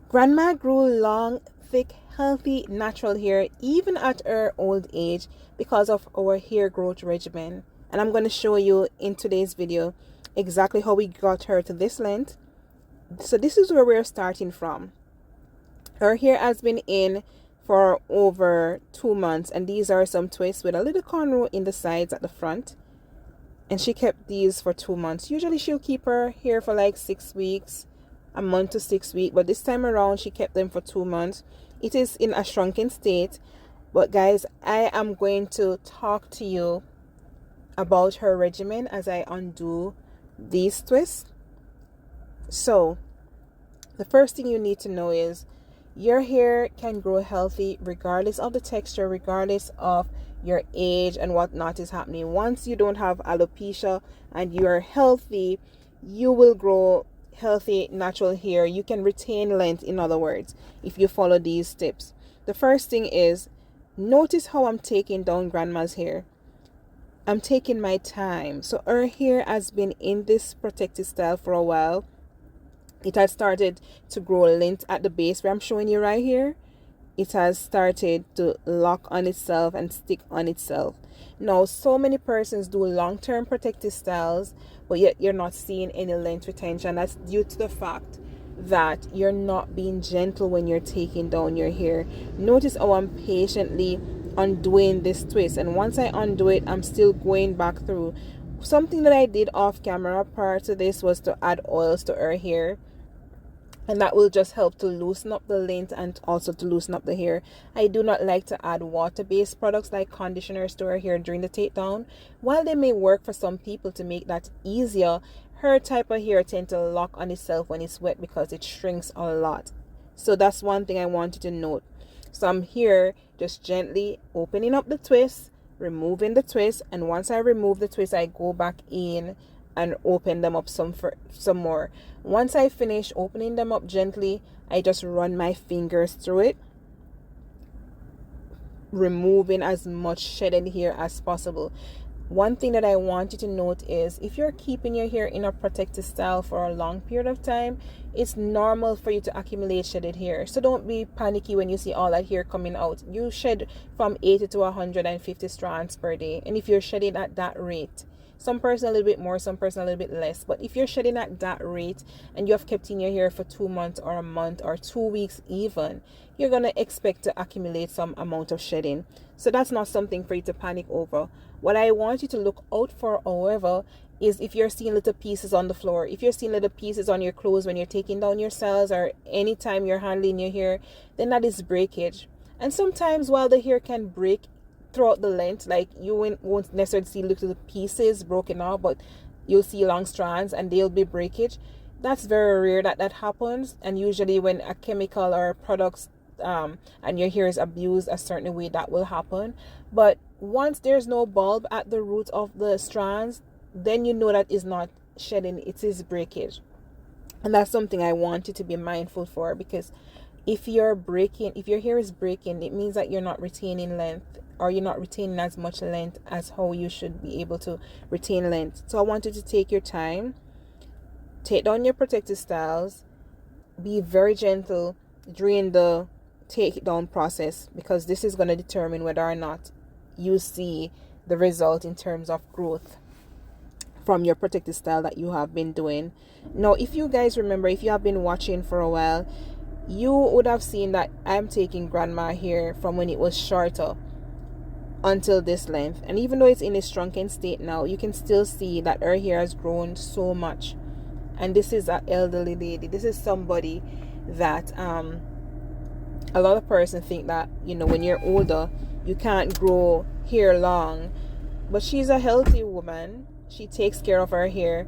Grandma grew long, thick, healthy, natural hair even at her old age because of our hair growth regimen. And I'm going to show you in today's video exactly how we got her to this length. So this is where we're starting from. Her hair has been in for over 2 months, and these are some twists with a little cornrow in the sides at the front. And she kept these for 2 months. Usually she'll keep her hair for like 6 weeks, a month to 6 weeks, but this time around she kept them for 2 months. It is in a shrunken state, but guys, I am going to talk to you about her regimen as I undo these twists. So the first thing you need to know is your hair can grow healthy regardless of the texture, regardless of your age and whatnot is happening. Once you don't have alopecia and you are healthy, you will grow healthy natural hair. You can retain length, in other words, if you follow these tips. The first thing is, notice how I'm taking down grandma's hair. I'm taking my time. So her hair has been in this protective style for a while. It has started to grow length at the base where I'm showing you right here. It has started to lock on itself and stick on itself. Now, so many persons do long-term protective styles, but yet you're not seeing any length retention. That's due to the fact that you're not being gentle when you're taking down your hair. Notice how I'm patiently undoing this twist, and once I undo it, I'm still going back through. Something that I did off camera prior to this was to add oils to her hair, and that will just help to loosen up the length and also to loosen up the hair. I do not like to add water-based products like conditioners to her hair during the takedown. While they may work for some people to make that easier, her type of hair tends to lock on itself when it's wet because it shrinks a lot. So that's one thing I wanted to note. So I'm here just gently opening up the twist, removing the twist, and once I remove the twist, I go back in and open them up some more. Once I finish opening them up gently, I just run my fingers through it, removing as much shedded hair as possible. One thing that I want you to note is, if you're keeping your hair in a protective style for a long period of time, it's normal for you to accumulate shedded hair. So don't be panicky when you see all that hair coming out. You shed from 80 to 150 strands per day, and if you're shedding at that rate, some person a little bit more, some person a little bit less, but if you're shedding at that rate and you have kept in your hair for 2 months or a month or 2 weeks even, you're going to expect to accumulate some amount of shedding. So that's not something for you to panic over. What I want you to look out for, however, is if you're seeing little pieces on the floor, if you're seeing little pieces on your clothes when you're taking down your styles, or anytime you're handling your hair, then that is breakage. And sometimes while the hair can break throughout the length, like you won't necessarily see little pieces broken off, but you'll see long strands and they'll be breakage. That's very rare that happens, and usually when a chemical or products and your hair is abused a certain way, that will happen. But once there's no bulb at the root of the strands, then you know that is not shedding, it is breakage. And that's something I want you to be mindful for, because if your hair is breaking, it means that you're not retaining length, or you're not retaining as much length as how you should be able to retain length. So I want you to take your time, take down your protective styles, be very gentle during the take down process, because this is going to determine whether or not you see the result in terms of growth from your protective style that you have been doing. Now, if you guys remember, if you have been watching for a while, you would have seen that I'm taking grandma hair from when it was shorter until this length, and even though it's in a shrunken state now, you can still see that her hair has grown so much. And this is an elderly lady. This is somebody that a lot of persons think that, when you're older you can't grow hair long, but she's a healthy woman. She takes care of her hair.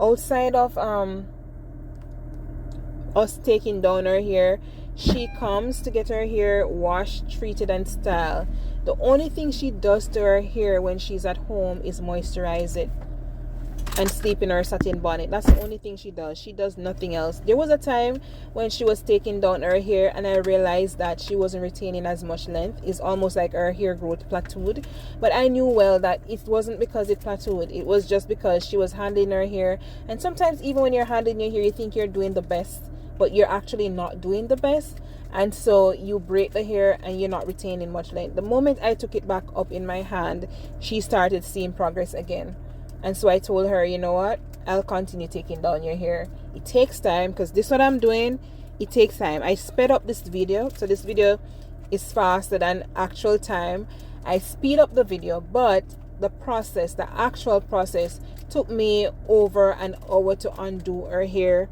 Outside of us taking down her hair, she comes to get her hair washed, treated, and styled. The only thing she does to her hair when she's at home is moisturize it and sleep in her satin bonnet. That's the only thing she does. She does nothing else. There was a time when she was taking down her hair and I realized that she wasn't retaining as much length. It's almost like her hair growth plateaued. But I knew well that it wasn't because it plateaued. It was just because she was handling her hair. And sometimes even when you're handling your hair, you think you're doing the best. but you're actually not doing the best, and so you break the hair and you're not retaining much length. The moment I took it back up in my hand, she started seeing progress again. And so I told her, you know what, I'll continue taking down your hair. It takes time, because this is what I'm doing. It takes time. I sped up this video, so this video is faster than actual time. I speed up the video, but the process, the actual process, took me over an hour to undo her hair,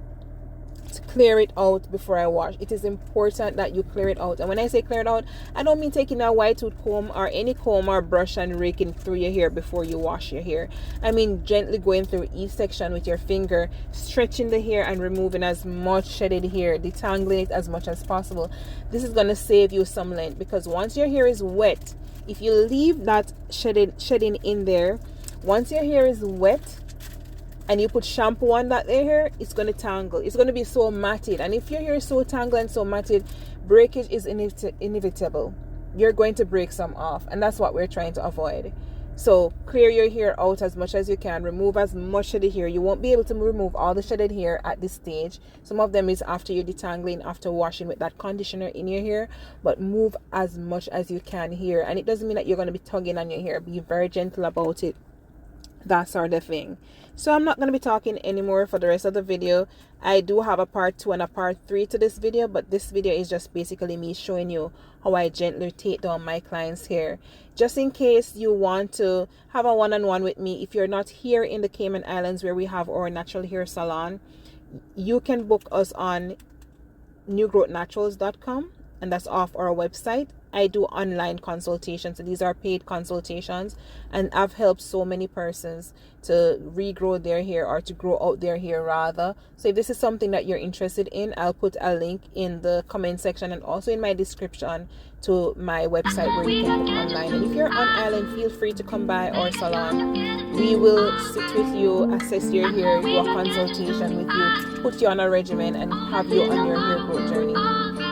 to clear it out before I wash. It is important that you clear it out. And when I say clear it out, I don't mean taking a white tooth comb or any comb or brush and raking through your hair before you wash your hair. I mean gently going through each section with your finger, stretching the hair and removing as much shedded hair, detangling it as much as possible. This is going to save you some length, because once your hair is wet, if you leave that shedding in there, once your hair is wet and you put shampoo on that hair, it's going to tangle. It's going to be so matted. And if your hair is so tangled and so matted, breakage is inevitable. You're going to break some off. And that's what we're trying to avoid. So clear your hair out as much as you can. Remove as much shedded hair. You won't be able to remove all the shedded hair at this stage. Some of them is after you're detangling, after washing with that conditioner in your hair. But move as much as you can here. And it doesn't mean that you're going to be tugging on your hair. Be very gentle about it. That sort of thing. So I'm not going to be talking anymore for the rest of the video. I do have a part 2 and a part 3 to this video, but this video is just basically me showing you how I gently take down my clients' hair. Just in case you want to have a one-on-one with me, if you're not here in the Cayman Islands where we have our natural hair salon, you can book us on newgrowthnaturals.com, and that's off our website. I do online consultations, so these are paid consultations, and I've helped so many persons to regrow their hair, or to grow out their hair rather. So if this is something that you're interested in, I'll put a link in the comment section and also in my description to my website where you can book online. And if you're on island, feel free to come by our salon. We will sit with you, assess your hair, do a consultation with you, put you on a regimen, and have you on your hair growth journey.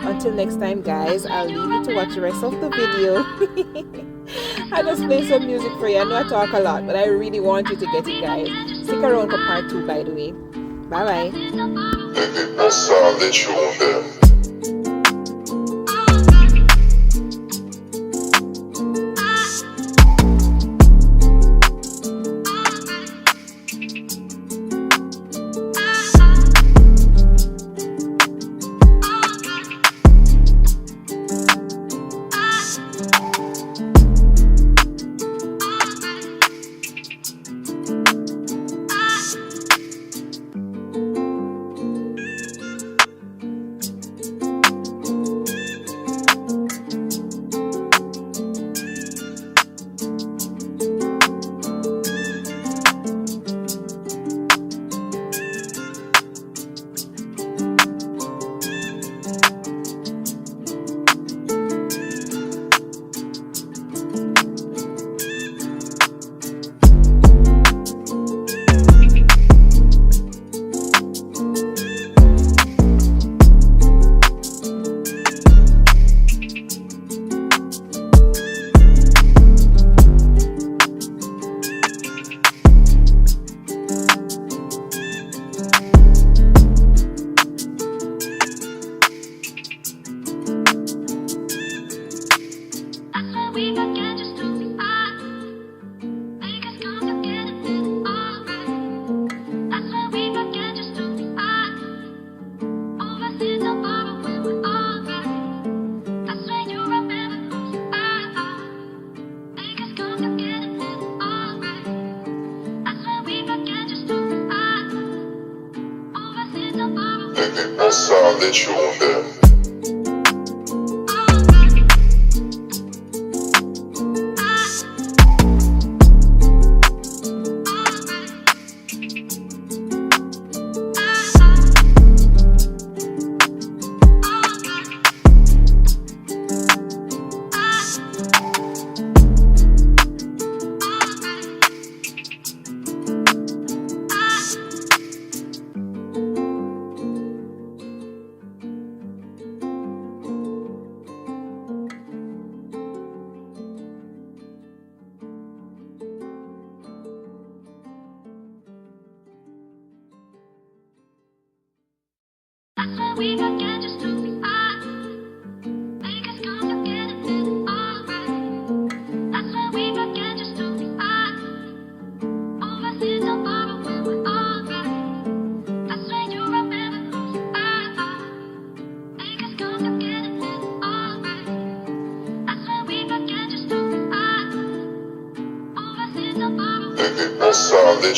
Until next time, guys, I'll leave you to watch the rest of the video. I just play some music for you. I know I talk a lot, but I really want you to get it, guys. Stick around for part 2, by the way. Bye bye. solid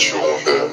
you on that.